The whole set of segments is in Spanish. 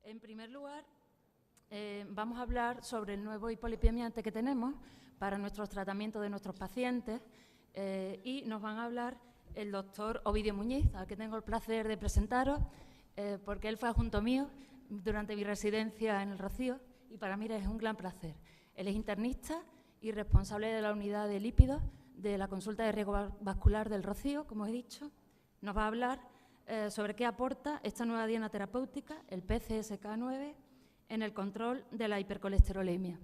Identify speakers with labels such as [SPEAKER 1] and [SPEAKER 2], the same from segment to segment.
[SPEAKER 1] En primer lugar, vamos a hablar sobre el nuevo hipolipiamiante que tenemos para nuestros tratamientos de nuestros pacientes y nos van a hablar el doctor Ovidio Muñiz, al que tengo el placer de presentaros, porque él fue adjunto mío durante mi residencia en el Rocío y para mí es un gran placer. Él es internista y responsable de la unidad de lípidos de la consulta de riesgo vascular del Rocío, como he dicho. Nos va a hablar sobre qué aporta esta nueva diana terapéutica, el PCSK9, en el control de la hipercolesterolemia.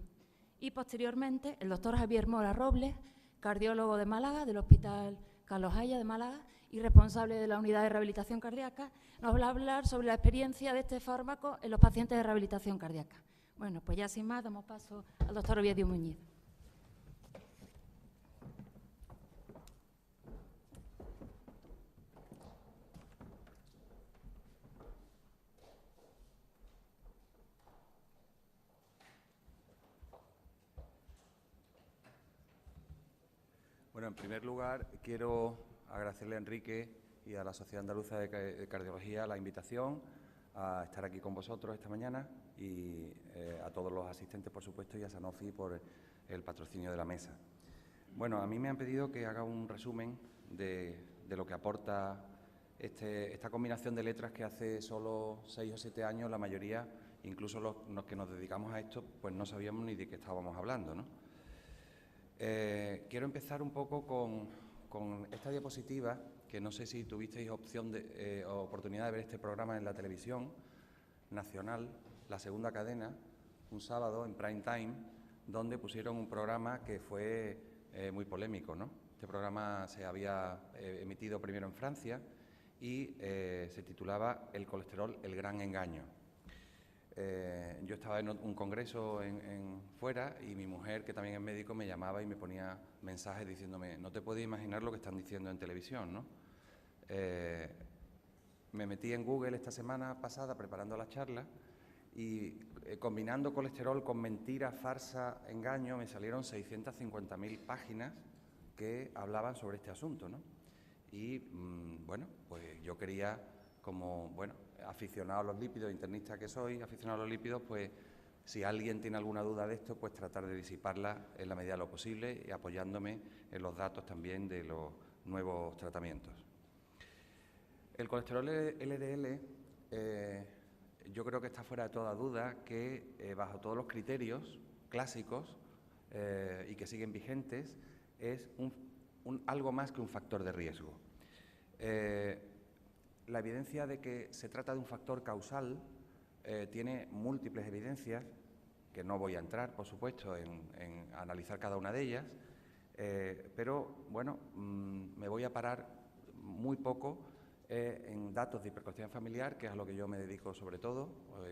[SPEAKER 1] Y posteriormente, el doctor Javier Mora Robles, cardiólogo de Málaga, del Hospital Carlos Haya de Málaga y responsable de la unidad de rehabilitación cardíaca, nos va a hablar sobre la experiencia de este fármaco en los pacientes de rehabilitación cardíaca. Bueno, pues ya sin más, damos paso al doctor Ovidio Muñiz.
[SPEAKER 2] Bueno, en primer lugar, quiero agradecerle a Enrique y a la Sociedad Andaluza de Cardiología la invitación a estar aquí con vosotros esta mañana y a todos los asistentes, por supuesto, y a Sanofi por el patrocinio de la mesa. Bueno, a mí me han pedido que haga un resumen de lo que aporta esta combinación de letras que hace solo 6 o 7 años la mayoría, incluso los que nos dedicamos a esto, pues no sabíamos ni de qué estábamos hablando, ¿no? Quiero empezar un poco con esta diapositiva, que no sé si tuvisteis oportunidad de ver este programa en la televisión nacional, la segunda cadena, un sábado en prime time, donde pusieron un programa que fue muy polémico, ¿no? Este programa se había emitido primero en Francia y se titulaba El colesterol, el gran engaño. Yo estaba en un congreso fuera y mi mujer, que también es médico, me llamaba y me ponía mensajes diciéndome: no te puedes imaginar lo que están diciendo en televisión, ¿no? Me metí en Google esta semana pasada preparando la charla y combinando colesterol con mentira, farsa, engaño, me salieron 650.000 páginas que hablaban sobre este asunto, ¿no? Y bueno, pues yo quería, como aficionado a los lípidos, internista que soy, aficionado a los lípidos, pues si alguien tiene alguna duda de esto, pues tratar de disiparla en la medida de lo posible y apoyándome en los datos también de los nuevos tratamientos. El colesterol LDL, yo creo que está fuera de toda duda que bajo todos los criterios clásicos y que siguen vigentes, es algo más que un factor de riesgo. La evidencia de que se trata de un factor causal tiene múltiples evidencias, que no voy a entrar, por supuesto, en analizar cada una de ellas, pero bueno, me voy a parar muy poco en datos de hipercolesterolemia familiar, que es a lo que yo me dedico sobre todo,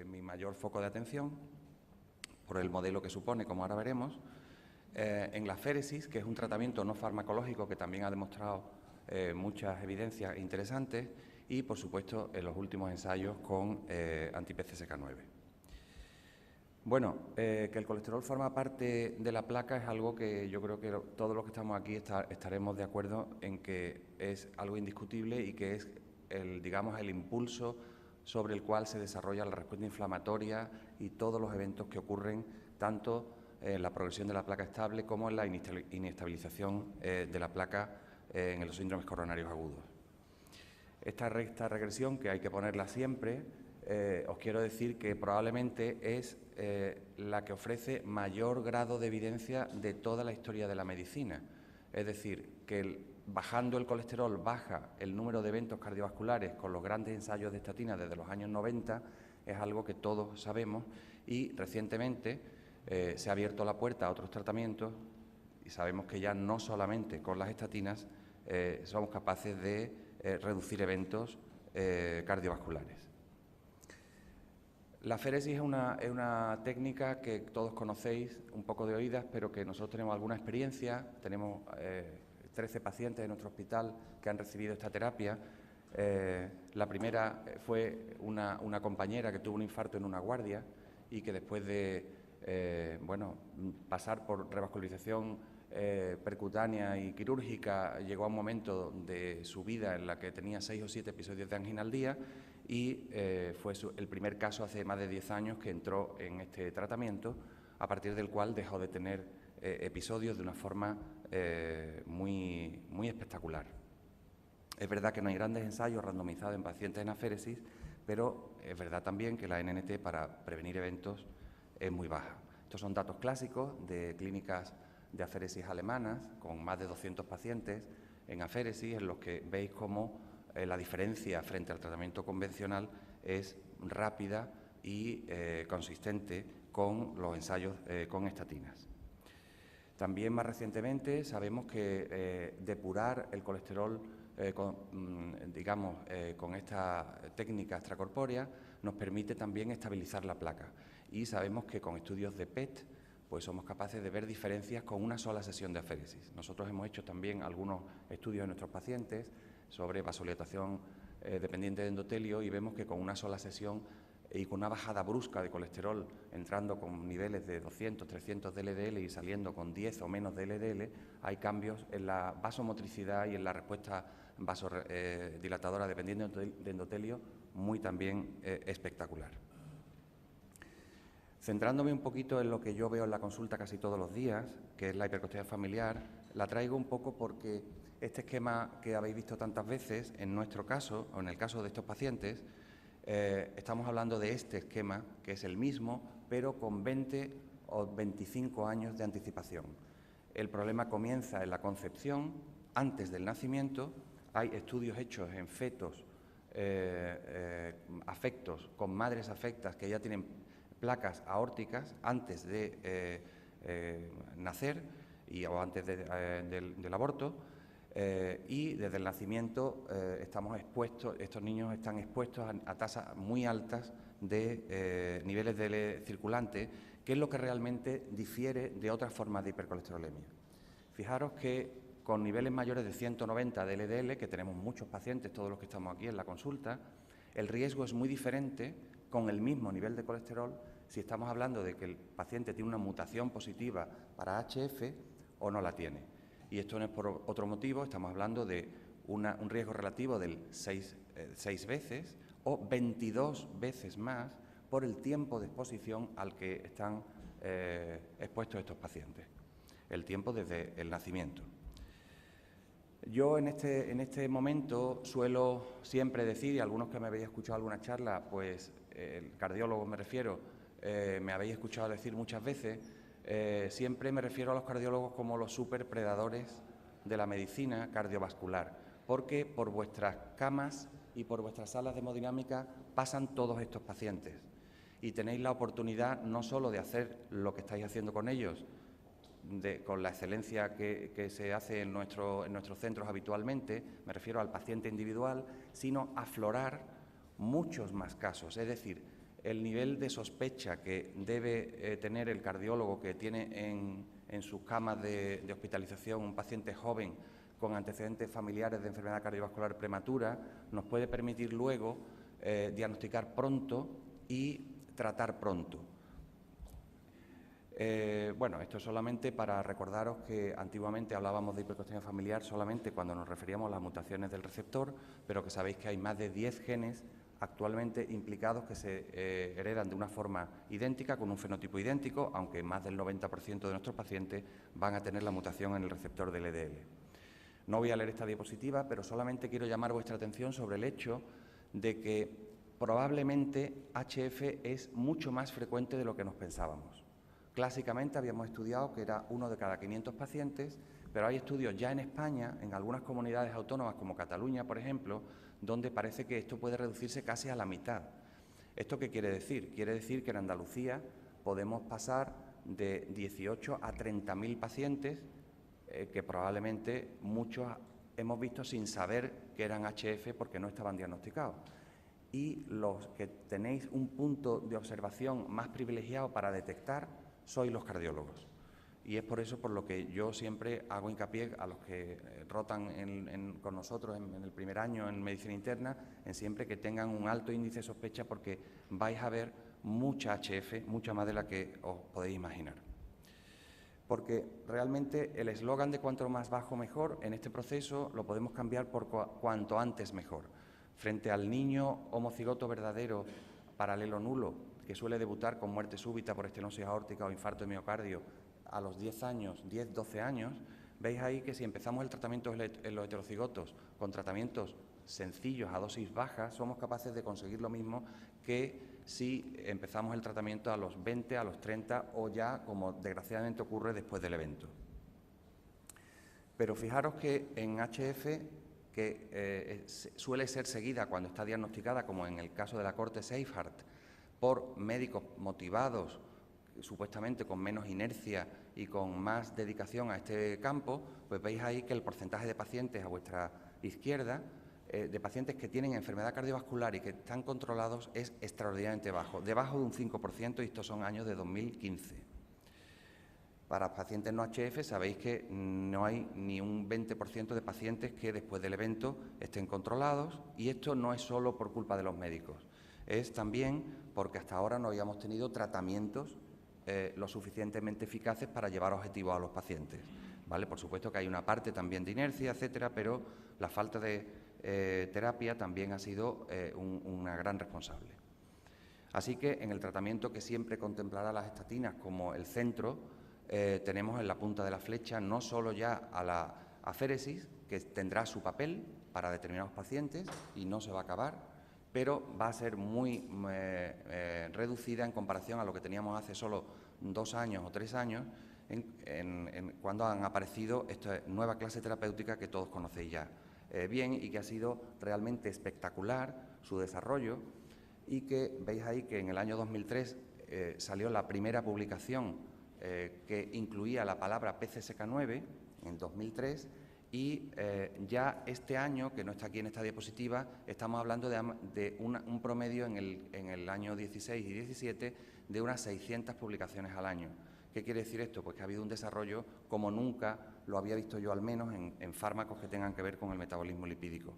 [SPEAKER 2] mi mayor foco de atención, por el modelo que supone, como ahora veremos, en la féresis, que es un tratamiento no farmacológico que también ha demostrado muchas evidencias interesantes, y, por supuesto, en los últimos ensayos con anti-PCSK9. Bueno, que el colesterol forma parte de la placa es algo que yo creo que todos los que estamos aquí estaremos de acuerdo en que es algo indiscutible y que es digamos, el impulso sobre el cual se desarrolla la respuesta inflamatoria y todos los eventos que ocurren tanto en la progresión de la placa estable como en la inestabilización de la placa en los síndromes coronarios agudos. Esta recta regresión, que hay que ponerla siempre, os quiero decir que probablemente es la que ofrece mayor grado de evidencia de toda la historia de la medicina. Es decir, que bajando el colesterol baja el número de eventos cardiovasculares con los grandes ensayos de estatina desde los años 90, es algo que todos sabemos, y recientemente se ha abierto la puerta a otros tratamientos y sabemos que ya no solamente con las estatinas somos capaces de reducir eventos cardiovasculares. La féresis es una técnica que todos conocéis, un poco de oídas, pero que nosotros tenemos alguna experiencia. Tenemos 13 pacientes en nuestro hospital que han recibido esta terapia. La primera fue una compañera que tuvo un infarto en una guardia y que después de pasar por revascularización percutánea y quirúrgica llegó a un momento de su vida en la que tenía 6 o 7 episodios de angina al día y fue el primer caso hace más de 10 años que entró en este tratamiento, a partir del cual dejó de tener episodios de una forma muy espectacular. Es verdad que no hay grandes ensayos randomizados en pacientes en aféresis, pero es verdad también que la NNT para prevenir eventos es muy baja. Estos son datos clásicos de clínicas de aféresis alemanas, con más de 200 pacientes en aféresis, en los que veis cómo la diferencia frente al tratamiento convencional es rápida y consistente con los ensayos con estatinas. También más recientemente sabemos que depurar el colesterol con esta técnica extracorpórea nos permite también estabilizar la placa, y sabemos que con estudios de PET pues somos capaces de ver diferencias con una sola sesión de aféresis. Nosotros hemos hecho también algunos estudios en nuestros pacientes sobre vasodilatación dependiente de endotelio y vemos que con una sola sesión y con una bajada brusca de colesterol, entrando con niveles de 200, 300 de LDL y saliendo con 10 o menos de LDL, hay cambios en la vasomotricidad y en la respuesta vasodilatadora dependiente de endotelio muy también espectacular. Centrándome un poquito en lo que yo veo en la consulta casi todos los días, que es la hipercolesterolemia familiar, la traigo un poco porque este esquema que habéis visto tantas veces, en nuestro caso, o en el caso de estos pacientes, estamos hablando de este esquema, que es el mismo, pero con 20 o 25 años de anticipación. El problema comienza en la concepción, antes del nacimiento. Hay estudios hechos en fetos afectos, con madres afectas que ya tienen placas aórticas antes de nacer o antes del aborto. Y desde el nacimiento estos niños están expuestos a tasas muy altas de niveles de LDL circulante, que es lo que realmente difiere de otras formas de hipercolesterolemia. Fijaros que con niveles mayores de 190 de LDL, que tenemos muchos pacientes, todos los que estamos aquí en la consulta, el riesgo es muy diferente con el mismo nivel de colesterol si estamos hablando de que el paciente tiene una mutación positiva para HF o no la tiene. Y esto no es por otro motivo, estamos hablando de un riesgo relativo del 6 veces o 22 veces más por el tiempo de exposición al que están expuestos estos pacientes, el tiempo desde el nacimiento. Yo en este momento suelo siempre decir, y algunos que me habéis escuchado alguna charla, pues el cardiólogo me refiero, me habéis escuchado decir muchas veces, siempre me refiero a los cardiólogos como los superpredadores de la medicina cardiovascular, porque por vuestras camas y por vuestras salas de hemodinámica pasan todos estos pacientes y tenéis la oportunidad no solo de hacer lo que estáis haciendo con ellos, con la excelencia que se hace en nuestros centros habitualmente, me refiero al paciente individual, sino aflorar muchos más casos, es decir, el nivel de sospecha que debe tener el cardiólogo que tiene en sus camas de hospitalización un paciente joven con antecedentes familiares de enfermedad cardiovascular prematura, nos puede permitir luego diagnosticar pronto y tratar pronto. Bueno, esto es solamente para recordaros que antiguamente hablábamos de hipercolesterolemia familiar solamente cuando nos referíamos a las mutaciones del receptor, pero que sabéis que hay más de 10 genes actualmente implicados que se heredan de una forma idéntica, con un fenotipo idéntico, aunque más del 90% de nuestros pacientes van a tener la mutación en el receptor del LDL. No voy a leer esta diapositiva, pero solamente quiero llamar vuestra atención sobre el hecho de que probablemente HF es mucho más frecuente de lo que nos pensábamos. Clásicamente habíamos estudiado que era 1 de cada 500 pacientes, pero hay estudios ya en España, en algunas comunidades autónomas como Cataluña, por ejemplo, donde parece que esto puede reducirse casi a la mitad. ¿Esto qué quiere decir? Quiere decir que en Andalucía podemos pasar de 18 a 30.000 pacientes que probablemente muchos hemos visto sin saber que eran HF porque no estaban diagnosticados. Y los que tenéis un punto de observación más privilegiado para detectar sois los cardiólogos. Y es por eso por lo que yo siempre hago hincapié a los que rotan con nosotros en el primer año en medicina interna, en siempre que tengan un alto índice de sospecha, porque vais a ver mucha HF, mucha más de la que os podéis imaginar. porque realmente el eslogan de cuanto más bajo mejor, en este proceso lo podemos cambiar por cuanto antes mejor. Frente al niño homocigoto verdadero, paralelo nulo, que suele debutar con muerte súbita por estenosis aórtica o infarto de miocardio a los 10 años, 10, 12 años, veis ahí que si empezamos el tratamiento en los heterocigotos con tratamientos sencillos a dosis bajas, somos capaces de conseguir lo mismo que si empezamos el tratamiento a los 20, a los 30 o ya, como desgraciadamente ocurre después del evento. Pero fijaros que en HF, que suele ser seguida cuando está diagnosticada, como en el caso de la corte Seyfarth, por médicos motivados, supuestamente con menos inercia y con más dedicación a este campo, pues veis ahí que el porcentaje de pacientes a vuestra izquierda, de pacientes que tienen enfermedad cardiovascular y que están controlados, es extraordinariamente bajo, debajo de un 5%, y estos son años de 2015. Para pacientes no HF sabéis que no hay ni un 20% de pacientes que después del evento estén controlados, y esto no es solo por culpa de los médicos, es también porque hasta ahora no habíamos tenido tratamientos lo suficientemente eficaces para llevar objetivos a los pacientes, ¿vale? Por supuesto que hay una parte también de inercia, etcétera, pero la falta de terapia también ha sido una gran responsable. Así que en el tratamiento, que siempre contemplará las estatinas como el centro, tenemos en la punta de la flecha no solo ya a la aféresis, que tendrá su papel para determinados pacientes y no se va a acabar, pero va a ser muy reducida en comparación a lo que teníamos hace solo 2 años o 3 años, cuando han aparecido esta nueva clase terapéutica que todos conocéis ya bien, y que ha sido realmente espectacular su desarrollo, y que veis ahí que en el año 2003 salió la primera publicación que incluía la palabra PCSK9, en 2003, y ya este año, que no está aquí en esta diapositiva, estamos hablando de un promedio en el año 16 y 17 de unas 600 publicaciones al año. ¿Qué quiere decir esto? Pues que ha habido un desarrollo como nunca lo había visto yo, al menos en fármacos que tengan que ver con el metabolismo lipídico.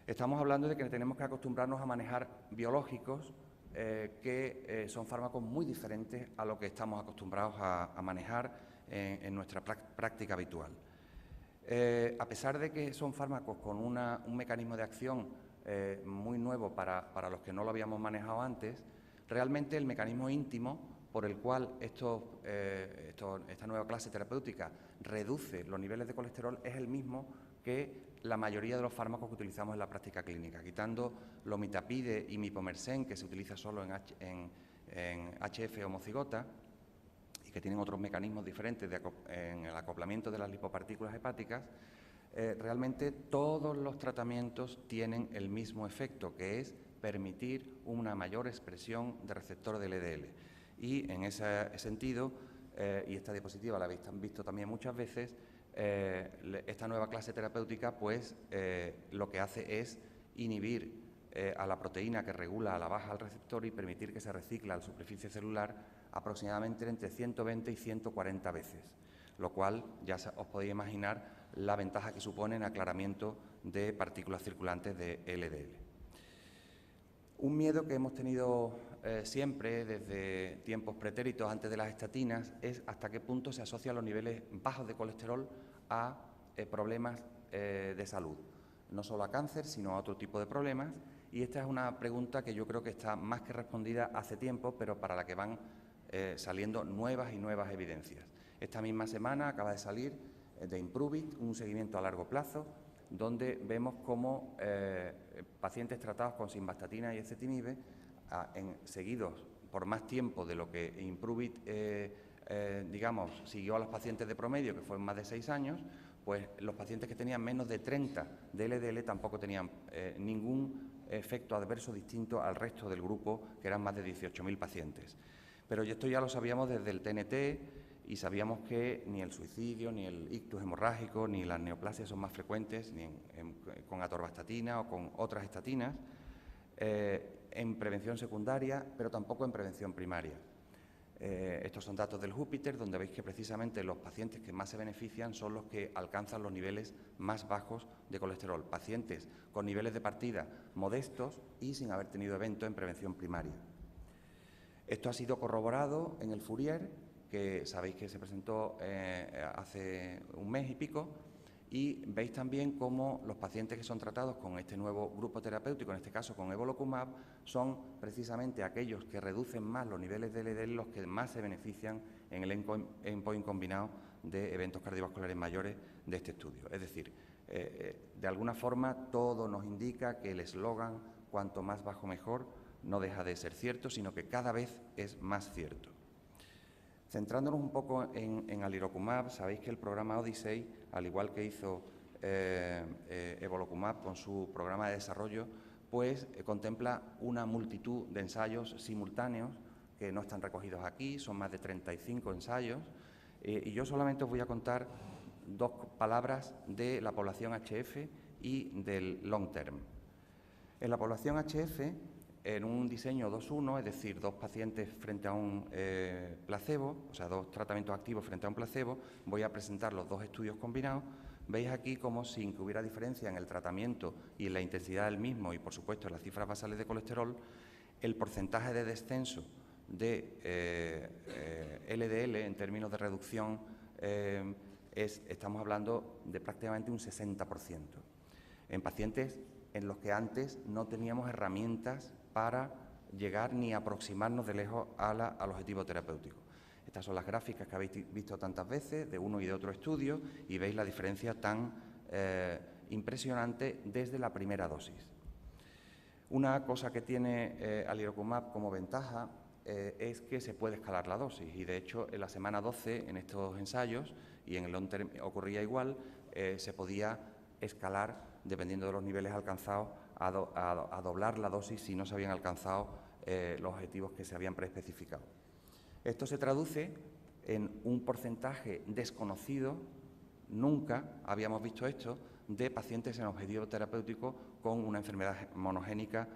[SPEAKER 2] Estamos hablando de que tenemos que acostumbrarnos a manejar biológicos que son fármacos muy diferentes a lo que estamos acostumbrados a manejar en nuestra práctica habitual. A pesar de que son fármacos con un mecanismo de acción muy nuevo para los que no lo habíamos manejado antes, realmente el mecanismo íntimo por el cual esta nueva clase terapéutica reduce los niveles de colesterol es el mismo que la mayoría de los fármacos que utilizamos en la práctica clínica, quitando lomitapide y mipomersen, que se utiliza solo en HF homocigota y que tienen otros mecanismos diferentes en el acoplamiento de las lipopartículas hepáticas. Realmente todos los tratamientos tienen el mismo efecto, que es permitir una mayor expresión de receptor del LDL. Y en ese sentido, y esta diapositiva la habéis visto también muchas veces, esta nueva clase terapéutica pues lo que hace es inhibir a la proteína que regula a la baja al receptor y permitir que se recicle a la superficie celular aproximadamente entre 120 y 140 veces, lo cual ya os podéis imaginar la ventaja que supone en aclaramiento de partículas circulantes de LDL. Un miedo que hemos tenido siempre desde tiempos pretéritos antes de las estatinas es hasta qué punto se asocian los niveles bajos de colesterol a problemas de salud, no solo a cáncer, sino a otro tipo de problemas, y esta es una pregunta que yo creo que está más que respondida hace tiempo, pero para la que van saliendo nuevas y nuevas evidencias. Esta misma semana acaba de salir de Impruvit un seguimiento a largo plazo, donde vemos cómo pacientes tratados con simvastatina y ezetimibe, seguidos por más tiempo de lo que Impruvit, digamos, siguió a los pacientes de promedio, que fueron más de 6 años, pues los pacientes que tenían menos de 30 de LDL tampoco tenían ningún efecto adverso distinto al resto del grupo, que eran más de 18.000 pacientes. Pero esto ya lo sabíamos desde el TNT, y sabíamos que ni el suicidio, ni el ictus hemorrágico, ni las neoplasias son más frecuentes ni con atorvastatina o con otras estatinas en prevención secundaria, pero tampoco en prevención primaria. Estos son datos del Júpiter, donde veis que precisamente los pacientes que más se benefician son los que alcanzan los niveles más bajos de colesterol, pacientes con niveles de partida modestos y sin haber tenido evento en prevención primaria. Esto ha sido corroborado en el Fourier, que sabéis que se presentó hace un mes y pico, y veis también cómo los pacientes que son tratados con este nuevo grupo terapéutico, en este caso con evolocumab, son precisamente aquellos que reducen más los niveles de LDL, los que más se benefician en el endpoint combinado de eventos cardiovasculares mayores de este estudio. Es decir, de alguna forma todo nos indica que el eslogan "cuanto más bajo mejor" no deja de ser cierto, sino que cada vez es más cierto. Centrándonos un poco en alirocumab, sabéis que el programa Odyssey, al igual que hizo evolocumab con su programa de desarrollo, pues contempla una multitud de ensayos simultáneos que no están recogidos aquí, son más de 35 ensayos, y yo solamente os voy a contar dos palabras de la población HF y del long term. En la población HF, en un diseño 2-1, es decir, dos pacientes frente a un placebo, o sea, dos tratamientos activos frente a un placebo, voy a presentar los dos estudios combinados. Veis aquí como, sin que hubiera diferencia en el tratamiento y en la intensidad del mismo y, por supuesto, en las cifras basales de colesterol, el porcentaje de descenso de LDL en términos de reducción estamos hablando de prácticamente un 60%. En pacientes en los que antes no teníamos herramientas para llegar ni aproximarnos de lejos al objetivo terapéutico. Estas son las gráficas que habéis visto tantas veces de uno y de otro estudio y veis la diferencia tan impresionante desde la primera dosis. Una cosa que tiene alirocumab como ventaja es que se puede escalar la dosis y, de hecho, en la semana 12 en estos ensayos, y en el long term ocurría igual, se podía escalar dependiendo de los niveles alcanzados a doblar la dosis si no se habían alcanzado los objetivos que se habían preespecificado. Esto se traduce en un porcentaje desconocido, nunca habíamos visto esto, de pacientes en objetivo terapéutico con una enfermedad monogénica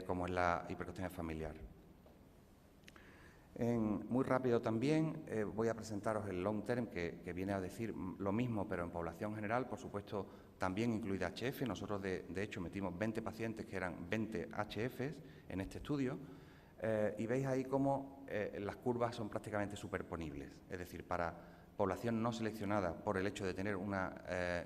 [SPEAKER 2] como es la hipercolesterolemia familiar. Muy rápido también voy a presentaros el long term, que viene a decir lo mismo, pero en población general, por supuesto, también incluida HF. Nosotros, de hecho, metimos 20 pacientes que eran 20 HFs en este estudio, y veis ahí cómo las curvas son prácticamente superponibles. Es decir, para población no seleccionada por el hecho de tener una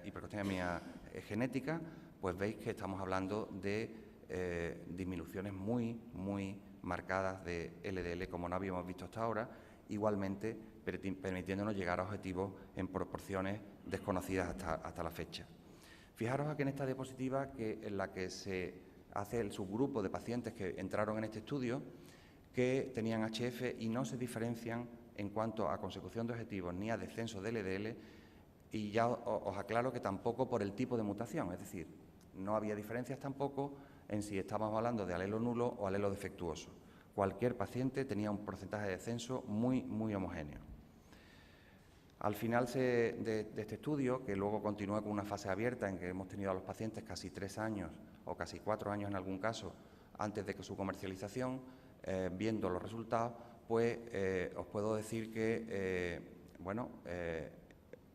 [SPEAKER 2] hipercolesterolemia genética, pues veis que estamos hablando de disminuciones muy marcadas de LDL, como no habíamos visto hasta ahora, igualmente permitiéndonos llegar a objetivos en proporciones desconocidas hasta la fecha. Fijaros aquí en esta diapositiva en la que se hace el subgrupo de pacientes que entraron en este estudio que tenían HF y no se diferencian en cuanto a consecución de objetivos ni a descenso de LDL, y ya os aclaro que tampoco por el tipo de mutación, es decir, no había diferencias tampoco en si estábamos hablando de alelo nulo o alelo defectuoso. Cualquier paciente tenía un porcentaje de descenso muy homogéneo. Al final de este estudio, que luego continúa con una fase abierta en que hemos tenido a los pacientes casi 3 años o casi 4 años en algún caso antes de que su comercialización, viendo los resultados, pues os puedo decir que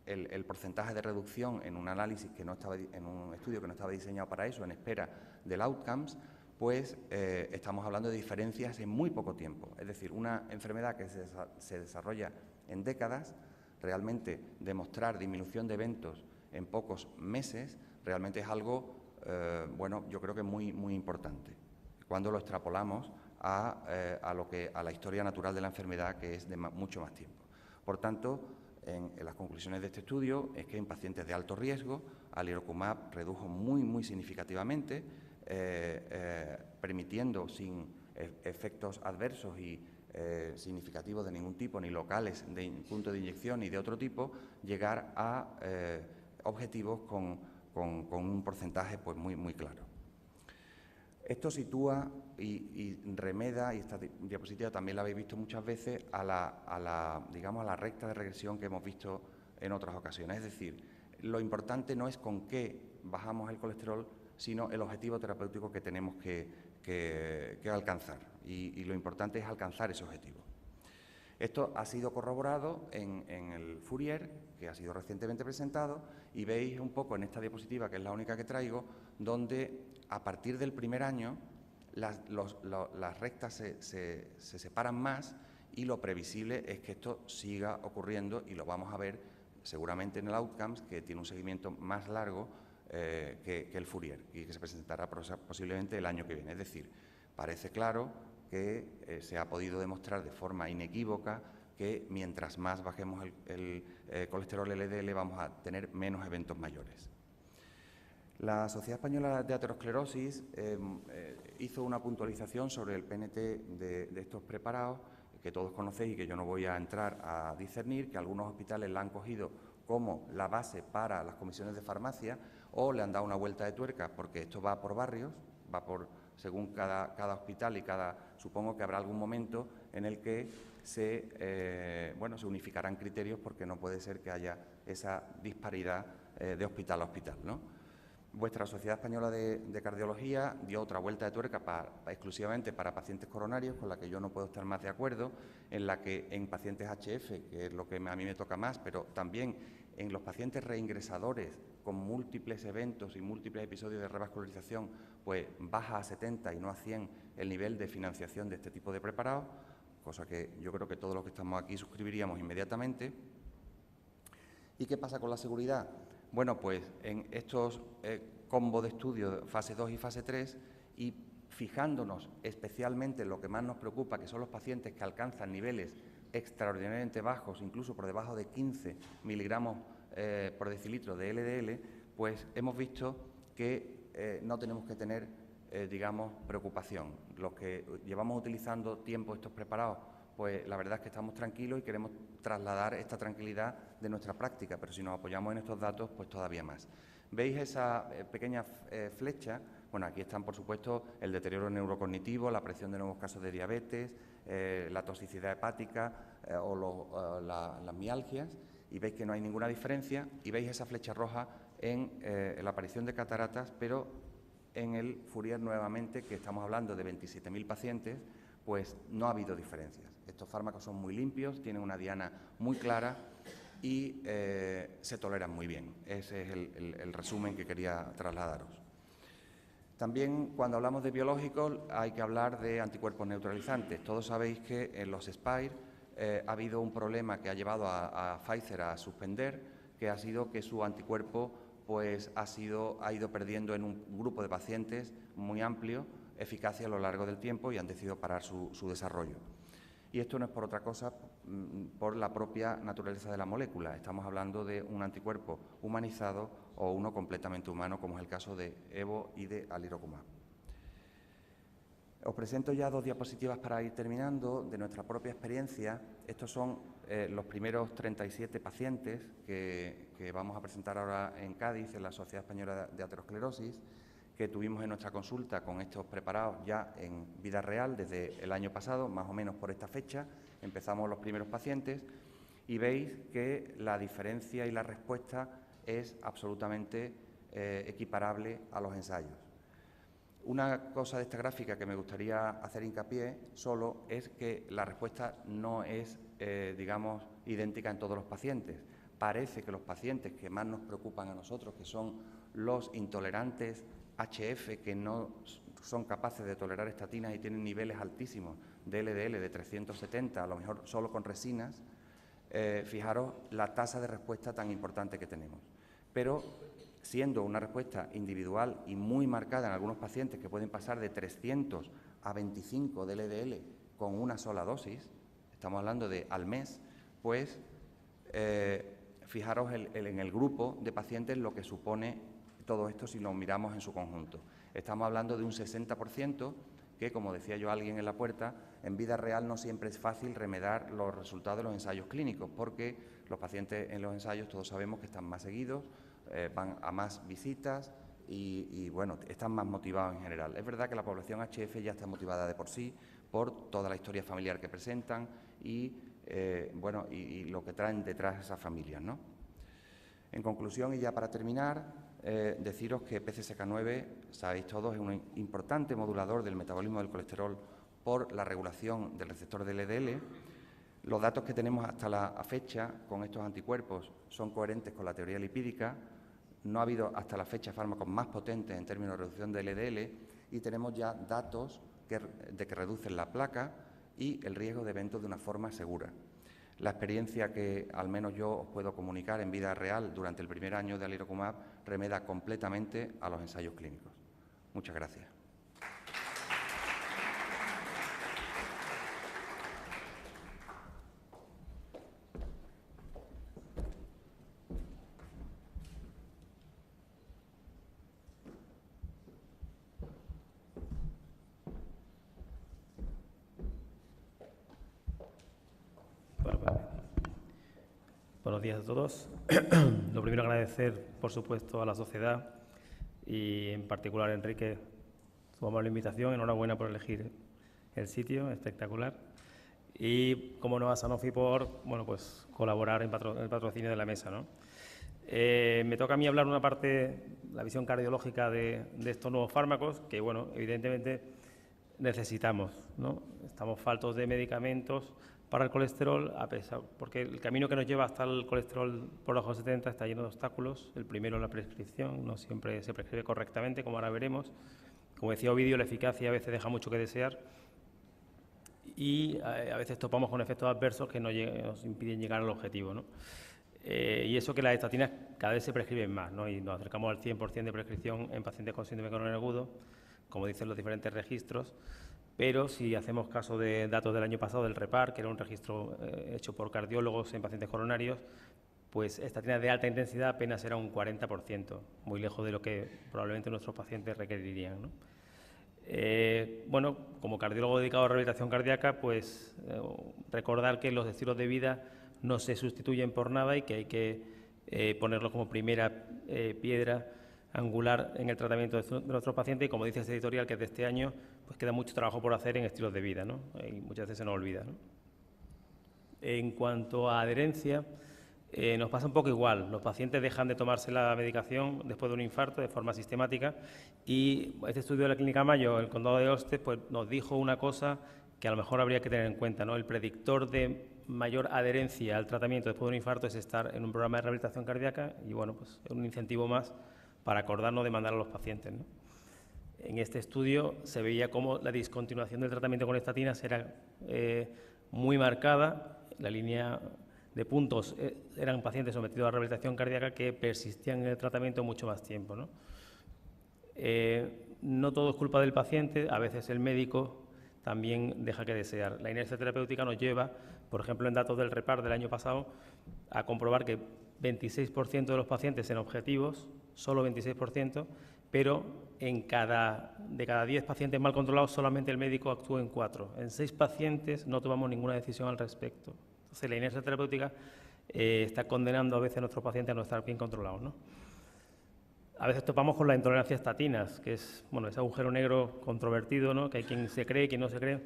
[SPEAKER 2] el porcentaje de reducción en un análisis que no estaba, en un estudio que no estaba diseñado para eso, en espera del outcomes, pues estamos hablando de diferencias en muy poco tiempo. Es decir, una enfermedad que se desarrolla en décadas, realmente demostrar disminución de eventos en pocos meses, realmente es algo, yo creo que muy importante, cuando lo extrapolamos a la historia natural de la enfermedad, que es de mucho más tiempo. Por tanto, en las conclusiones de este estudio es que en pacientes de alto riesgo, alirocumab redujo muy significativamente, permitiendo sin efectos adversos y significativos de ningún tipo, ni locales de punto de inyección ni de otro tipo, llegar a objetivos con un porcentaje pues muy claro. Esto sitúa y remeda, y esta diapositiva también la habéis visto muchas veces, a la recta de regresión que hemos visto en otras ocasiones. Es decir, lo importante no es con qué bajamos el colesterol, sino el objetivo terapéutico que tenemos que alcanzar. Y lo importante es alcanzar ese objetivo. Esto ha sido corroborado en el Fourier, que ha sido recientemente presentado, y veis un poco en esta diapositiva, que es la única que traigo, donde a partir del primer año las rectas se separan más y lo previsible es que esto siga ocurriendo y lo vamos a ver seguramente en el Outcomes, que tiene un seguimiento más largo que el Fourier y que se presentará posiblemente el año que viene. Es decir, parece claro que se ha podido demostrar de forma inequívoca que mientras más bajemos el colesterol LDL vamos a tener menos eventos mayores. La Sociedad Española de Aterosclerosis hizo una puntualización sobre el PNT de estos preparados, que todos conocéis y que yo no voy a entrar a discernir, que algunos hospitales la han cogido como la base para las comisiones de farmacia o le han dado una vuelta de tuerca, porque esto va por barrios, va por según cada hospital y supongo que habrá algún momento en el que se unificarán criterios, porque no puede ser que haya esa disparidad de hospital a hospital, ¿no? Vuestra Sociedad Española de Cardiología dio otra vuelta de tuerca exclusivamente para pacientes coronarios, con la que yo no puedo estar más de acuerdo, en la que en pacientes HF, que es lo que a mí me toca más, pero también en los pacientes reingresadores con múltiples eventos y múltiples episodios de revascularización, pues baja a 70 y no a 100 el nivel de financiación de este tipo de preparados, cosa que yo creo que todos los que estamos aquí suscribiríamos inmediatamente. ¿Y qué pasa con la seguridad? Bueno, pues en estos combos de estudio, fase 2 y fase 3, y fijándonos especialmente en lo que más nos preocupa, que son los pacientes que alcanzan niveles extraordinariamente bajos, incluso por debajo de 15 miligramos por decilitro de LDL, pues hemos visto que no tenemos que tener, digamos, preocupación. Los que llevamos utilizando tiempo estos preparados, pues la verdad es que estamos tranquilos y queremos trasladar esta tranquilidad de nuestra práctica, pero si nos apoyamos en estos datos, pues todavía más. ¿Veis esa pequeña flecha? Bueno, aquí están, por supuesto, el deterioro neurocognitivo, la aparición de nuevos casos de diabetes, la toxicidad hepática o las mialgias, y veis que no hay ninguna diferencia, y veis esa flecha roja en la aparición de cataratas, pero en el Fourier nuevamente, que estamos hablando de 27.000 pacientes, pues no ha habido diferencias. Estos fármacos son muy limpios, tienen una diana muy clara y se toleran muy bien. Ese es el resumen que quería trasladaros. También, cuando hablamos de biológicos, hay que hablar de anticuerpos neutralizantes. Todos sabéis que en los SPIRE ha habido un problema que ha llevado a Pfizer a suspender, que ha sido que su anticuerpo pues, ha ido perdiendo en un grupo de pacientes muy amplio eficacia a lo largo del tiempo y han decidido parar su desarrollo. Y esto no es por otra cosa, por la propia naturaleza de la molécula. Estamos hablando de un anticuerpo humanizado o uno completamente humano, como es el caso de Evo y de alirocumab. Os presento ya dos diapositivas para ir terminando de nuestra propia experiencia. Estos son los primeros 37 pacientes que vamos a presentar ahora en Cádiz, en la Sociedad Española de Aterosclerosis, que tuvimos en nuestra consulta con estos preparados ya en vida real desde el año pasado, más o menos por esta fecha. Empezamos los primeros pacientes y veis que la diferencia y la respuesta es absolutamente equiparable a los ensayos. Una cosa de esta gráfica que me gustaría hacer hincapié solo es que la respuesta no es, digamos, idéntica en todos los pacientes. Parece que los pacientes que más nos preocupan a nosotros, que son los intolerantes HF, que no son capaces de tolerar estatinas y tienen niveles altísimos de LDL de 370, a lo mejor solo con resinas, fijaros la tasa de respuesta tan importante que tenemos. Pero siendo una respuesta individual y muy marcada en algunos pacientes que pueden pasar de 300 a 25 de LDL con una sola dosis, estamos hablando de al mes, pues fijaros en el grupo de pacientes lo que supone todo esto si lo miramos en su conjunto. Estamos hablando de un 60% que, como decía yo a alguien en la puerta, en vida real no siempre es fácil remediar los resultados de los ensayos clínicos, porque los pacientes en los ensayos todos sabemos que están más seguidos, van a más visitas y bueno, están más motivados en general. Es verdad que la población HF ya está motivada de por sí, por toda la historia familiar que presentan y, bueno, y lo que traen detrás esas familias, ¿no? En conclusión, y ya para terminar, deciros que PCSK9, sabéis todos, es un importante modulador del metabolismo del colesterol por la regulación del receptor del LDL. Los datos que tenemos hasta la fecha con estos anticuerpos son coherentes con la teoría lipídica. No ha habido hasta la fecha fármacos más potentes en términos de reducción del LDL y tenemos ya datos de que reducen la placa y el riesgo de eventos de una forma segura. La experiencia que al menos yo os puedo comunicar en vida real durante el primer año de alirocumab remeda completamente a los ensayos clínicos. Muchas gracias.
[SPEAKER 3] Buenos días a todos. Lo primero, agradecer, por supuesto, a la sociedad y, en particular, a Enrique, su amable invitación. Enhorabuena por elegir el sitio, espectacular. Y, como no, a Sanofi por pues, colaborar en el patrocinio de la mesa, ¿no? Me toca a mí hablar una parte, la visión cardiológica de estos nuevos fármacos, que, bueno, evidentemente necesitamos, ¿no? Estamos faltos de medicamentos para el colesterol, porque el camino que nos lleva hasta el colesterol por debajo de 70 está lleno de obstáculos. El primero, la prescripción, no siempre se prescribe correctamente, como ahora veremos. Como decía Ovidio, la eficacia a veces deja mucho que desear y a veces topamos con efectos adversos que nos impiden llegar al objetivo, ¿no? Y eso que las estatinas cada vez se prescriben más, ¿no? Y nos acercamos al 100% de prescripción en pacientes con síndrome coronario agudo, como dicen los diferentes registros. Pero si hacemos caso de datos del año pasado del REPAR, que era un registro hecho por cardiólogos en pacientes coronarios, pues estatinas de alta intensidad apenas era un 40%, muy lejos de lo que probablemente nuestros pacientes requerirían, ¿no? Bueno, como cardiólogo dedicado a rehabilitación cardíaca, pues recordar que los estilos de vida no se sustituyen por nada y que hay que ponerlos como primera piedra angular en el tratamiento de nuestros pacientes, y como dice este editorial, que es de este año, pues queda mucho trabajo por hacer en estilos de vida, ¿no? Y muchas veces se nos olvida, ¿no? En cuanto a adherencia, nos pasa un poco igual. Los pacientes dejan de tomarse la medicación después de un infarto de forma sistemática, y este estudio de la Clínica Mayo, el Condado de Oste, pues nos dijo una cosa que a lo mejor habría que tener en cuenta, ¿no? El predictor de mayor adherencia al tratamiento después de un infarto es estar en un programa de rehabilitación cardíaca, y bueno, pues es un incentivo más para acordarnos de mandar a los pacientes, ¿no? En este estudio se veía cómo la discontinuación del tratamiento con estatinas era muy marcada. La línea de puntos eran pacientes sometidos a rehabilitación cardíaca que persistían en el tratamiento mucho más tiempo, ¿no? No todo es culpa del paciente, a veces el médico también deja que desear. La inercia terapéutica nos lleva, por ejemplo, en datos del REPAR del año pasado, a comprobar que 26% de los pacientes en objetivos, solo 26%, pero de cada 10 pacientes mal controlados, solamente el médico actúa en 4. En 6 pacientes no tomamos ninguna decisión al respecto. Entonces, la inercia terapéutica está condenando a veces a nuestros pacientes a no estar bien controlados, ¿no? A veces topamos con la intolerancia a estatinas, que es, bueno, ese agujero negro controvertido, ¿no? Que hay quien se cree, quien no se cree,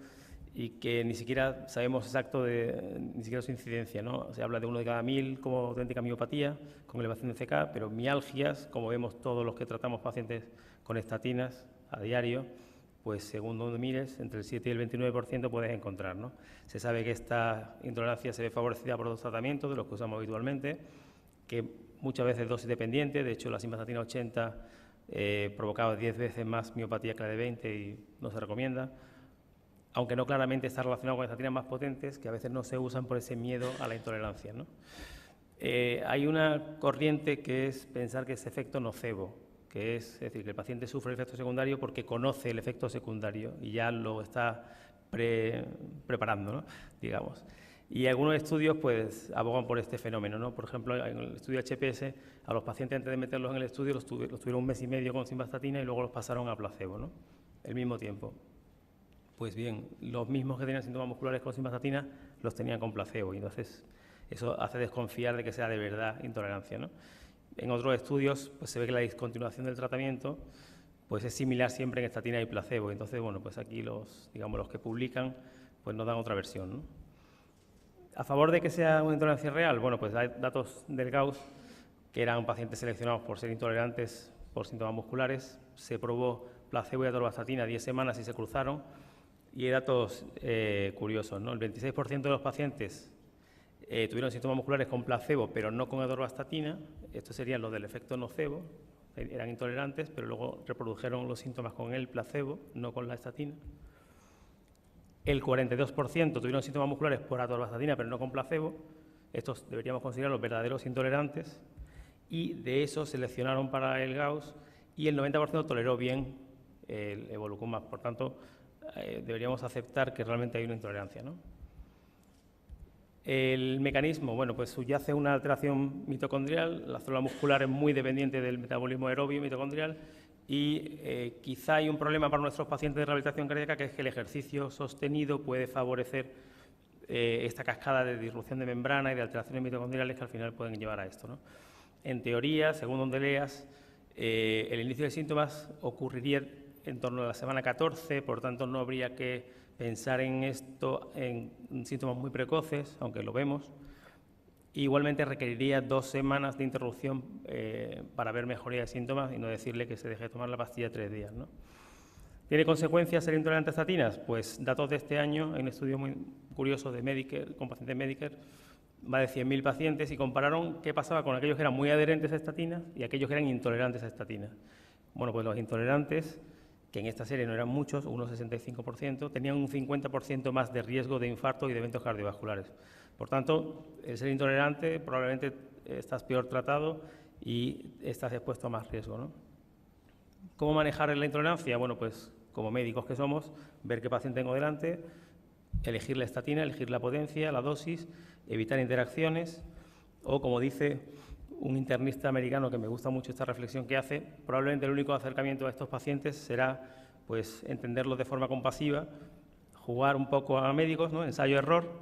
[SPEAKER 3] y que ni siquiera sabemos exacto ni siquiera su incidencia, ¿no? Se habla de 1 de cada 1000 como auténtica miopatía, con elevación de CK, pero mialgias, como vemos todos los que tratamos pacientes con estatinas a diario, pues según donde mires, entre el 7 y el 29% puedes encontrar, ¿no? Se sabe que esta intolerancia se ve favorecida por 2 tratamientos, de los que usamos habitualmente, que muchas veces dosis dependiente. De hecho, la simvastatina 80 provocaba 10 veces más miopatía que la de 20 y no se recomienda, aunque no claramente está relacionado con estatinas más potentes, que a veces no se usan por ese miedo a la intolerancia, ¿no? Hay una corriente que es pensar que es efecto nocebo, que es decir, que el paciente sufre el efecto secundario porque conoce el efecto secundario y ya lo está preparando, ¿no? Digamos. Y algunos estudios pues abogan por este fenómeno, ¿no? Por ejemplo, en el estudio HPS, a los pacientes antes de meterlos en el estudio los tuvieron 1 mes y medio con simvastatina y luego los pasaron a placebo, ¿no? El mismo tiempo. Pues bien, los mismos que tenían síntomas musculares con simvastatina los tenían con placebo, y entonces eso hace desconfiar de que sea de verdad intolerancia, ¿no? En otros estudios pues se ve que la discontinuación del tratamiento pues es similar siempre en estatina y placebo. Entonces, bueno, pues aquí los que publican pues nos dan otra versión, ¿no? A favor de que sea una intolerancia real, bueno, pues hay datos del Gauss, que eran pacientes seleccionados por ser intolerantes por síntomas musculares. Se probó placebo y atorvastatina 10 semanas y se cruzaron. Y hay datos curiosos, ¿no? El 26% de los pacientes tuvieron síntomas musculares con placebo, pero no con atorvastatina. Estos serían los del efecto nocebo, eran intolerantes, pero luego reprodujeron los síntomas con el placebo, no con la estatina. El 42% tuvieron síntomas musculares por atorvastatina, pero no con placebo. Estos deberíamos considerar los verdaderos intolerantes. Y de esos seleccionaron para el Gauss y el 90% toleró bien el evolocumab. Por tanto, deberíamos aceptar que realmente hay una intolerancia, ¿no? El mecanismo, bueno, pues subyace una alteración mitocondrial. La célula muscular es muy dependiente del metabolismo aerobio mitocondrial y quizá hay un problema para nuestros pacientes de rehabilitación cardíaca, que es que el ejercicio sostenido puede favorecer esta cascada de disrupción de membrana y de alteraciones mitocondriales que al final pueden llevar a esto, ¿no? En teoría, según donde leas, el inicio de síntomas ocurriría en torno a la semana 14, por tanto no habría que pensar en esto en síntomas muy precoces, aunque lo vemos. Igualmente requeriría 2 semanas de interrupción para ver mejoría de síntomas y no decirle que se deje de tomar la pastilla 3 días, ¿no? ¿Tiene consecuencias ser intolerante a estatinas? Pues datos de este año, hay un estudio muy curioso de Medicare, con pacientes Medicare, más de 100.000 pacientes, y compararon qué pasaba con aquellos que eran muy adherentes a estatinas y aquellos que eran intolerantes a estatinas. Bueno, pues los intolerantes, que en esta serie no eran muchos, unos 65%, tenían un 50% más de riesgo de infarto y de eventos cardiovasculares. Por tanto, el ser intolerante probablemente estás peor tratado y estás expuesto a más riesgo, ¿no? ¿Cómo manejar la intolerancia? Bueno, pues como médicos que somos, ver qué paciente tengo delante, elegir la estatina, elegir la potencia, la dosis, evitar interacciones, o como dice un internista americano, que me gusta mucho esta reflexión que hace, probablemente el único acercamiento a estos pacientes será pues entenderlos de forma compasiva, jugar un poco a médicos, ¿no? Ensayo-error,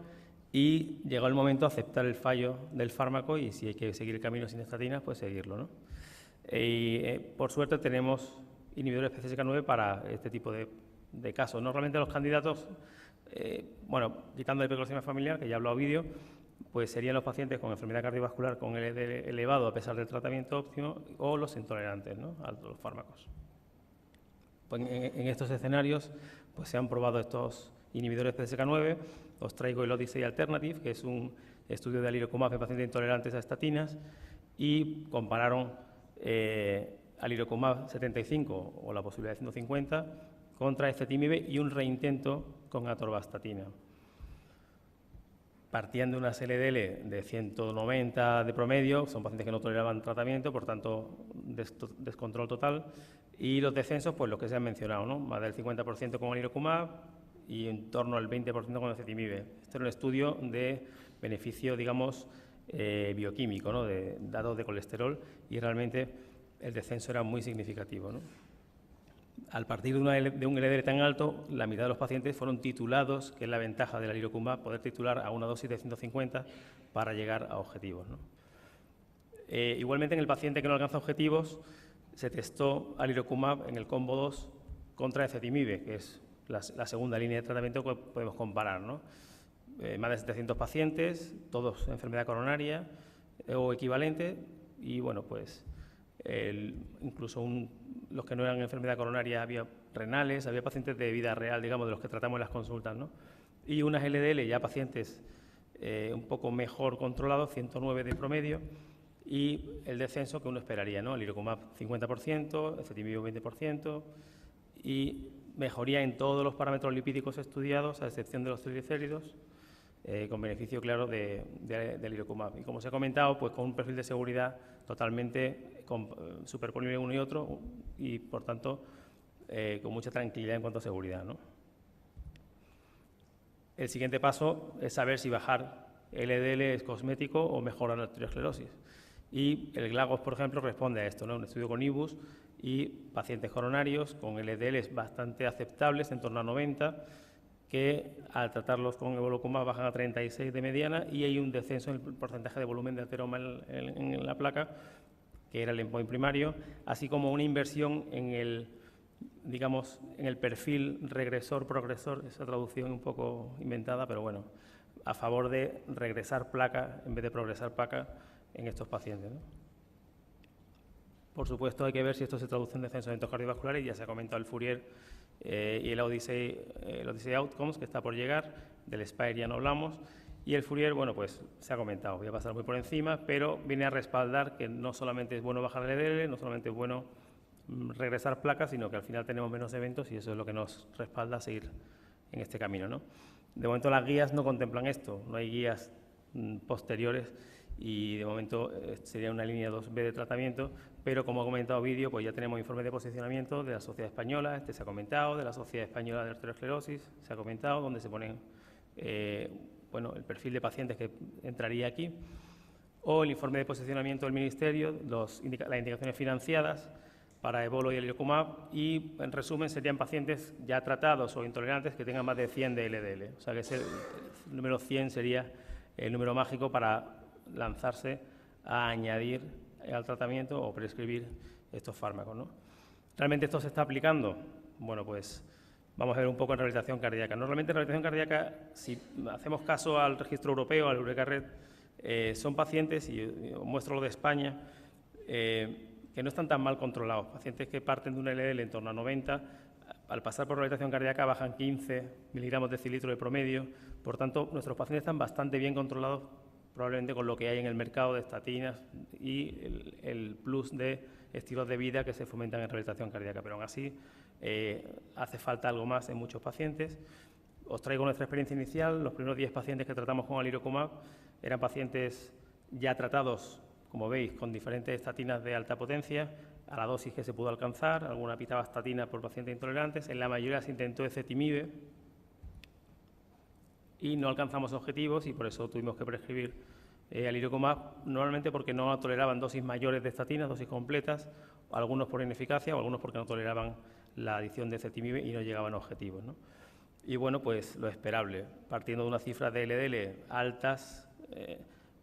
[SPEAKER 3] y llegó el momento de aceptar el fallo del fármaco y si hay que seguir el camino sin estatinas, pues seguirlo, ¿no? Y por suerte tenemos inhibidores PCSK9 para este tipo de casos. Normalmente los candidatos, bueno, quitando la hiperglucemia familiar, que ya ha hablado vídeo, pues serían los pacientes con enfermedad cardiovascular con LDL elevado a pesar del tratamiento óptimo, o los intolerantes, ¿no?, a los fármacos. Pues en estos escenarios pues se han probado estos inhibidores PCSK9. Os traigo el Odyssey Alternative, que es un estudio de alirocumab en pacientes intolerantes a estatinas, y compararon alirocumab 75 o la posibilidad de 150 contra ezetimibe y un reintento con atorvastatina. Partían de unas LDL de 190 de promedio, son pacientes que no toleraban tratamiento, por tanto descontrol total, y los descensos, pues los que se han mencionado, ¿no?, más del 50% con alirocumab y en torno al 20% con ezetimibe. Este era un estudio de beneficio, digamos, bioquímico, ¿no?, de datos de colesterol, y realmente el descenso era muy significativo, ¿no? Al partir de un LDL tan alto, la mitad de los pacientes fueron titulados, que es la ventaja del alirocumab, poder titular a una dosis de 150 para llegar a objetivos, ¿no? Igualmente, en el paciente que no alcanza objetivos, se testó alirocumab en el combo 2 contra ezetimibe, que es la segunda línea de tratamiento que podemos comparar, ¿no? Más de 700 pacientes, todos enfermedad coronaria o equivalente, y bueno, pues incluso los que no eran enfermedad coronaria, había renales, había pacientes de vida real, digamos, de los que tratamos en las consultas, ¿no? Y unas LDL ya pacientes un poco mejor controlados, 109 de promedio, y el descenso que uno esperaría, ¿no? Alirocumab 50%, ezetimibe 20%, y mejoría en todos los parámetros lipídicos estudiados, a excepción de los triglicéridos, con beneficio claro de alirocumab. Y como os he comentado, pues con un perfil de seguridad totalmente superponible uno y otro, y por tanto con mucha tranquilidad en cuanto a seguridad, ¿no? El siguiente paso es saber si bajar LDL es cosmético o mejora la arteriosclerosis. Y el GLAGOS, por ejemplo, responde a esto, ¿no? Un estudio con IBUS y pacientes coronarios con LDLs bastante aceptables, en torno a 90, que al tratarlos con evolocumab bajan a 36 de mediana, y hay un descenso en el porcentaje de volumen de ateroma en la placa, que era el endpoint primario, así como una inversión en el, digamos, en el perfil regresor-progresor, esa traducción un poco inventada, pero bueno, a favor de regresar placa en vez de progresar placa en estos pacientes, ¿no? Por supuesto, hay que ver si esto se traduce en descenso de eventos cardiovasculares. Ya se ha comentado el Fourier y el Odyssey Outcomes, que está por llegar. Del Spire ya no hablamos. Y el Fourier, bueno, pues se ha comentado, voy a pasar muy por encima, pero viene a respaldar que no solamente es bueno bajar el LDL, no solamente es bueno regresar placas, sino que al final tenemos menos eventos, y eso es lo que nos respalda a seguir en este camino, ¿no? De momento las guías no contemplan esto, no hay guías posteriores y de momento sería una línea 2B de tratamiento, pero como ha comentado Ovidio, pues ya tenemos informes de posicionamiento de la Sociedad Española, este se ha comentado, de la Sociedad Española de Arteriosclerosis, se ha comentado, donde se ponen bueno, el perfil de pacientes que entraría aquí, o el informe de posicionamiento del Ministerio, las indicaciones financiadas para Ebolo y el Elirocumab, y en resumen serían pacientes ya tratados o intolerantes que tengan más de 100 de LDL, o sea que el número 100 sería el número mágico para lanzarse a añadir al tratamiento o prescribir estos fármacos, ¿no? ¿Realmente esto se está aplicando? Bueno, pues vamos a ver un poco en rehabilitación cardíaca. Normalmente en rehabilitación cardíaca, si hacemos caso al registro europeo, al Eureka-Red, son pacientes, y os muestro lo de España, que no están tan mal controlados. Pacientes que parten de un LDL en torno a 90, al pasar por rehabilitación cardíaca bajan 15 miligramos de decilitro de promedio. Por tanto, nuestros pacientes están bastante bien controlados, probablemente con lo que hay en el mercado de estatinas y el plus de estilos de vida que se fomentan en rehabilitación cardíaca. Pero aún así, hace falta algo más en muchos pacientes. Os traigo nuestra experiencia inicial. Los primeros 10 pacientes que tratamos con Elirocumab eran pacientes ya tratados, como veis, con diferentes estatinas de alta potencia, a la dosis que se pudo alcanzar, alguna pitavastatina por pacientes intolerantes. En la mayoría se intentó ezetimibe y no alcanzamos objetivos y por eso tuvimos que prescribir Elirocumab, normalmente porque no toleraban dosis mayores de estatinas, dosis completas, algunos por ineficacia o algunos porque no toleraban la adición de ezetimibe y no llegaban a objetivos, ¿no? Y bueno, pues lo esperable, partiendo de unas cifras de LDL altas,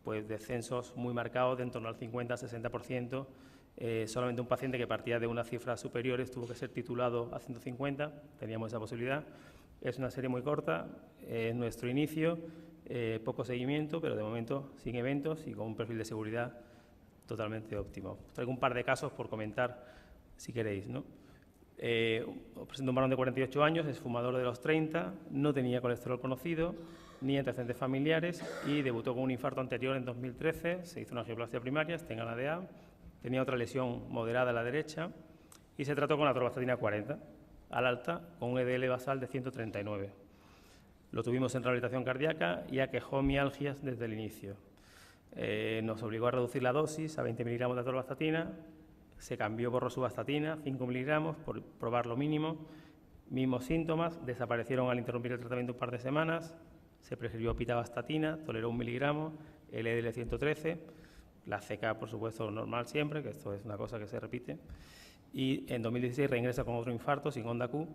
[SPEAKER 3] pues descensos muy marcados de en torno al 50-60%. Solamente un paciente que partía de unas cifras superiores tuvo que ser titulado a 150, teníamos esa posibilidad. Es una serie muy corta, es nuestro inicio, poco seguimiento, pero de momento sin eventos y con un perfil de seguridad totalmente óptimo. Os traigo un par de casos por comentar, si queréis, ¿no? Os presento un varón de 48 años, es fumador de los 30, no tenía colesterol conocido, ni antecedentes familiares y debutó con un infarto anterior en 2013, se hizo una angioplastia primaria, está en ADA, tenía otra lesión moderada a la derecha y se trató con atorvastatina 40 al alta con un EDL basal de 139. Lo tuvimos en rehabilitación cardíaca y aquejó mialgias desde el inicio. Nos obligó a reducir la dosis a 20 miligramos de atorvastatina, se cambió por rosuvastatina, 5 miligramos, por probar lo mínimo, mismos síntomas, desaparecieron al interrumpir el tratamiento un par de semanas, se prescribió pitavastatina, toleró 1 miligramo, LDL 113, la CK por supuesto normal siempre, que esto es una cosa que se repite, y en 2016 reingresa con otro infarto sin onda Q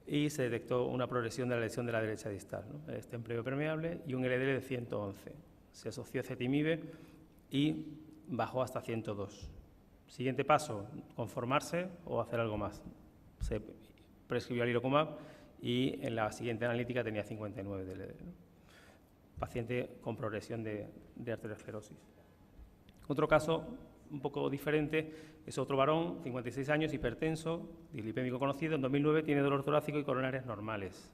[SPEAKER 3] y se detectó una progresión de la lesión de la derecha distal, ¿no? Este empleo permeable y un LDL de 111. Se asoció ezetimibe y bajó hasta 102. Siguiente paso, conformarse o hacer algo más. Se prescribió Elirocumab y en la siguiente analítica tenía 59 de LDL, ¿no? Paciente con progresión de arteriosclerosis. Otro caso un poco diferente es otro varón, 56 años, hipertenso, dislipémico conocido, en 2009 tiene dolor torácico y coronarias normales,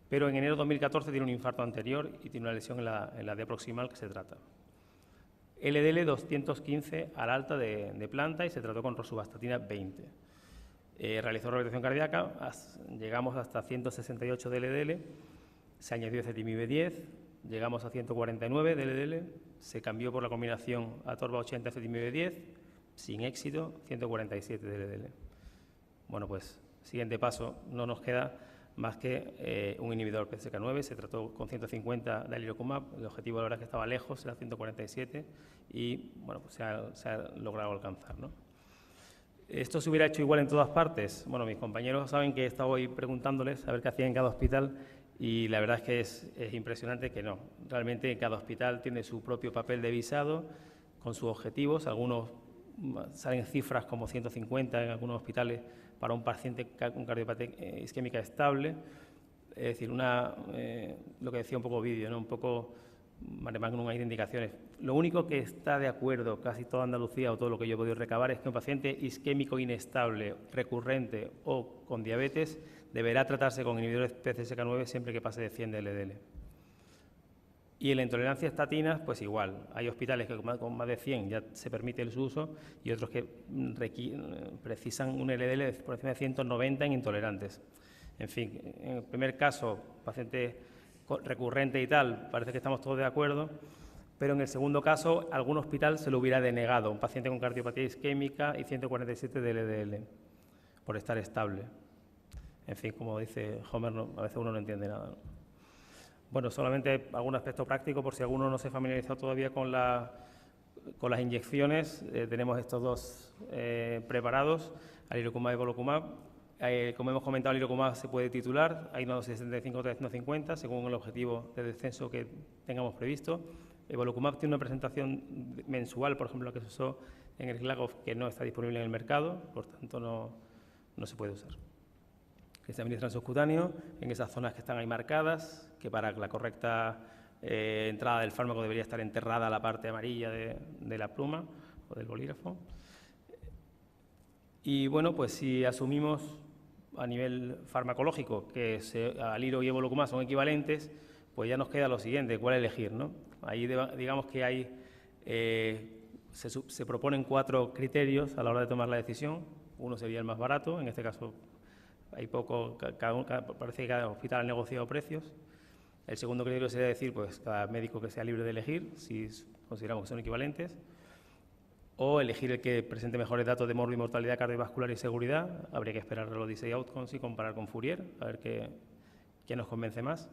[SPEAKER 3] pero en enero de 2014 tiene un infarto anterior y tiene una lesión en la D proximal que se trata. LDL 215 al alta de planta y se trató con rosuvastatina 20. Realizó rehabilitación cardíaca, llegamos hasta 168 de LDL, se añadió ezetimibe 10, llegamos a 149 de LDL, se cambió por la combinación atorva 80 ezetimibe 10, sin éxito, 147 de LDL. Bueno, pues siguiente paso, no nos queda más que un inhibidor PCSK9, se trató con 150 de Elirocumab, el objetivo la verdad es que estaba lejos, era 147 y bueno, pues se ha logrado alcanzar, ¿no? ¿Esto se hubiera hecho igual en todas partes? Bueno, mis compañeros saben que he estado hoy preguntándoles a ver qué hacían en cada hospital y la verdad es que es impresionante que no. Realmente cada hospital tiene su propio papel de visado con sus objetivos, algunos salen cifras como 150 en algunos hospitales para un paciente con cardiopatía isquémica estable, es decir, lo que decía un poco Ovidio, ¿no? Un poco mare magnum, hay indicaciones. Lo único que está de acuerdo casi toda Andalucía o todo lo que yo he podido recabar es que un paciente isquémico inestable, recurrente o con diabetes deberá tratarse con inhibidores PCSK9 siempre que pase de 100 de LDL. Y en la intolerancia a estatinas, pues igual. Hay hospitales que con más de 100 ya se permite su uso y otros que precisan un LDL por encima de 190 en intolerantes. En fin, en el primer caso, paciente recurrente y tal, parece que estamos todos de acuerdo, pero en el segundo caso, algún hospital se lo hubiera denegado, un paciente con cardiopatía isquémica y 147 de LDL, por estar estable. En fin, como dice Homer, a veces uno no entiende nada, ¿no? Bueno, solamente algún aspecto práctico, por si alguno no se ha familiarizado todavía con las inyecciones. Tenemos estos dos preparados, alirocumab y volocumab. Como hemos comentado, alirocumab se puede titular, hay una dosis de 75 o 350, según el objetivo de descenso que tengamos previsto. El volocumab tiene una presentación mensual, por ejemplo, la que se usó en el GLACOF, que no está disponible en el mercado, por tanto no se puede usar. Que se administra en subcutáneo, en esas zonas que están ahí marcadas, que para la correcta entrada del fármaco debería estar enterrada la parte amarilla de la pluma o del bolígrafo. Y bueno, pues si asumimos a nivel farmacológico que aliro y evolocumab son equivalentes, pues ya nos queda lo siguiente, ¿cuál elegir, no? Ahí digamos que hay, se proponen 4 criterios a la hora de tomar la decisión. Uno sería el más barato, en este caso hay poco, parece que cada hospital ha negociado precios. El segundo criterio sería decir, pues cada médico que sea libre de elegir, si consideramos que son equivalentes, o elegir el que presente mejores datos de morbo y mortalidad cardiovascular y seguridad. Habría que esperar a los 16 outcomes y comparar con Fourier, a ver qué nos convence más.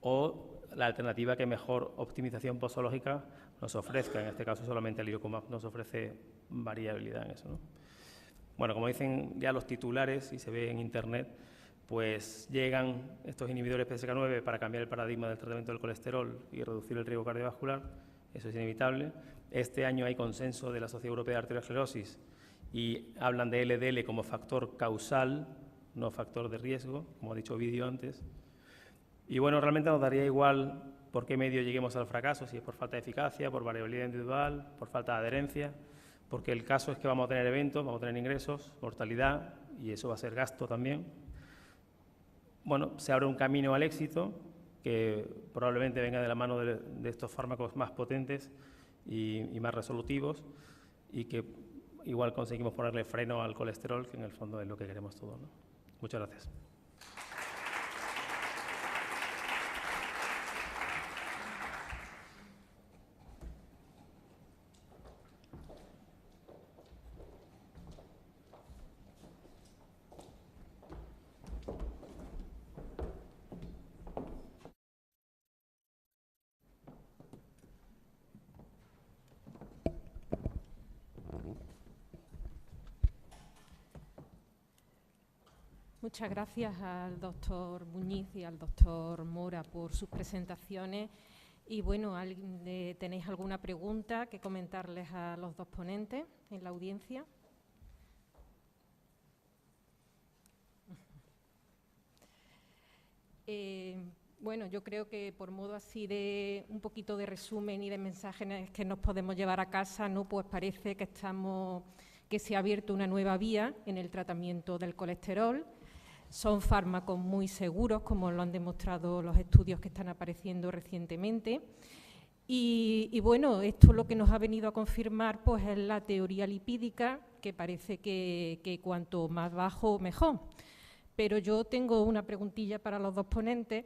[SPEAKER 3] O la alternativa que mejor optimización posológica nos ofrezca, en este caso solamente el alirocumab nos ofrece variabilidad en eso, ¿no? Bueno, como dicen ya los titulares y se ve en Internet, pues llegan estos inhibidores PCSK9 para cambiar el paradigma del tratamiento del colesterol y reducir el riesgo cardiovascular. Eso es inevitable. Este año hay consenso de la Sociedad Europea de Arteriosclerosis y hablan de LDL como factor causal, no factor de riesgo, como ha dicho Ovidio antes. Y bueno, realmente nos daría igual por qué medio lleguemos al fracaso, si es por falta de eficacia, por variabilidad individual, por falta de adherencia, porque el caso es que vamos a tener eventos, vamos a tener ingresos, mortalidad, y eso va a ser gasto también. Bueno, se abre un camino al éxito que probablemente venga de la mano de estos fármacos más potentes y más resolutivos, y que igual conseguimos ponerle freno al colesterol, que en el fondo es lo que queremos todos, ¿no? Muchas gracias.
[SPEAKER 4] Muchas gracias al doctor Muñiz y al doctor Mora por sus presentaciones. Y bueno, ¿tenéis alguna pregunta que comentarles a los dos ponentes en la audiencia? Bueno, yo creo que por modo así de un poquito de resumen y de mensajes que nos podemos llevar a casa, ¿no? Pues parece que se ha abierto una nueva vía en el tratamiento del colesterol. Son fármacos muy seguros, como lo han demostrado los estudios que están apareciendo recientemente. Y bueno, esto lo que nos ha venido a confirmar pues, es la teoría lipídica, que parece que cuanto más bajo, mejor. Pero yo tengo una preguntilla para los dos ponentes,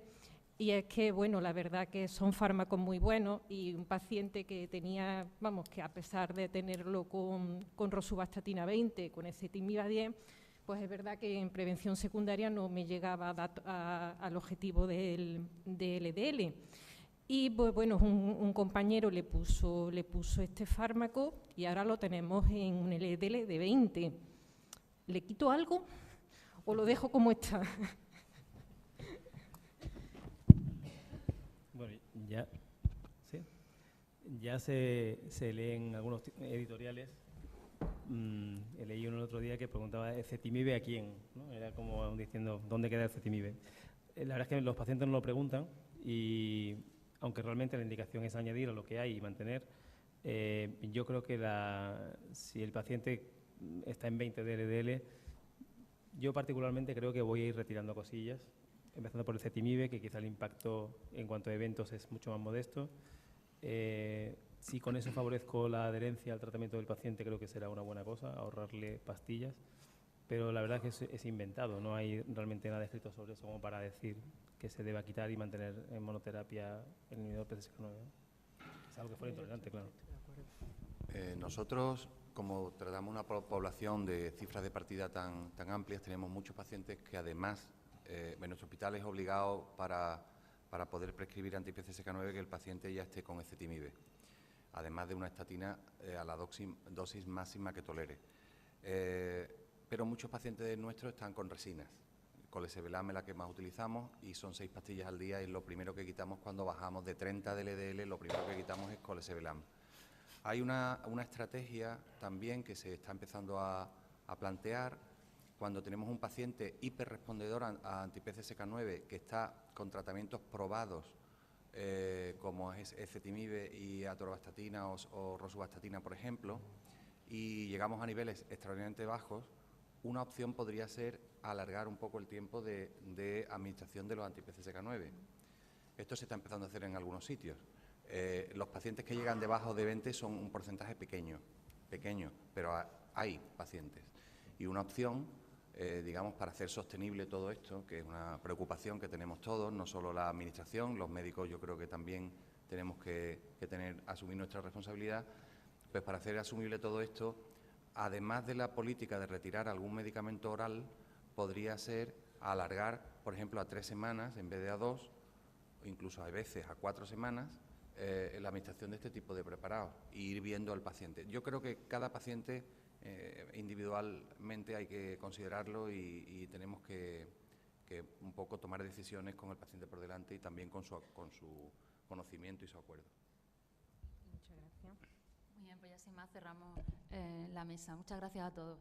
[SPEAKER 4] y es que, bueno, la verdad que son fármacos muy buenos, y un paciente que tenía, vamos, que a pesar de tenerlo con rosuvastatina 20, con ezetimibe 10, pues es verdad que en prevención secundaria no me llegaba al objetivo del LDL. Y pues, bueno, un compañero le puso este fármaco y ahora lo tenemos en un LDL de 20. ¿Le quito algo o lo dejo como está?
[SPEAKER 3] Bueno, ya se leen algunos editoriales. Leí uno el otro día que preguntaba ezetimibe a quién, ¿no? Era como diciendo, ¿dónde queda el ezetimibe? La verdad es que los pacientes no lo preguntan, y aunque realmente la indicación es añadir a lo que hay y mantener, yo creo que si el paciente está en 20 de LDL, yo particularmente creo que voy a ir retirando cosillas, empezando por el ezetimibe, que quizá el impacto en cuanto a eventos es mucho más modesto. Si con eso favorezco la adherencia al tratamiento del paciente, creo que será una buena cosa, ahorrarle pastillas. pero la verdad es que es inventado, no hay realmente nada escrito sobre eso como para decir que se deba quitar y mantener en monoterapia el inhibidor PCSK9. Es algo que fuera intolerante, claro.
[SPEAKER 2] Nosotros, como tratamos una población de cifras de partida tan amplias, tenemos muchos pacientes que además en nuestro hospital es obligado para poder prescribir anti-PCSK9 que el paciente ya esté con ezetimibe, además de una estatina a la dosis máxima que tolere. Pero muchos pacientes nuestros están con resinas. Colesevelam es la que más utilizamos y son 6 pastillas al día y lo primero que quitamos cuando bajamos de 30 de LDL, lo primero que quitamos es colesevelam. Hay una estrategia también que se está empezando a plantear cuando tenemos un paciente hiperrespondedor a anti-PCSK9 que está con tratamientos probados como es ezetimibe y atorvastatina o rosuvastatina, por ejemplo, y llegamos a niveles extraordinariamente bajos. Una opción podría ser alargar un poco el tiempo de administración de los anti-PCSK9. Esto se está empezando a hacer en algunos sitios. Los pacientes que llegan debajo de 20 son un porcentaje pequeño, pero hay pacientes. Y una opción, digamos, para hacer sostenible todo esto, que es una preocupación que tenemos todos, no solo la administración, los médicos yo creo que también tenemos que asumir nuestra responsabilidad, pues para hacer asumible todo esto, además de la política de retirar algún medicamento oral, podría ser alargar, por ejemplo, a 3 semanas en vez de a 2, o incluso a veces a 4 semanas, la administración de este tipo de preparados e ir viendo al paciente. Yo creo que cada paciente individualmente hay que considerarlo y tenemos que un poco tomar decisiones con el paciente por delante y también con su conocimiento y su acuerdo.
[SPEAKER 4] Muchas gracias.
[SPEAKER 1] Muy bien, pues ya sin más cerramos la mesa. Muchas gracias a todos.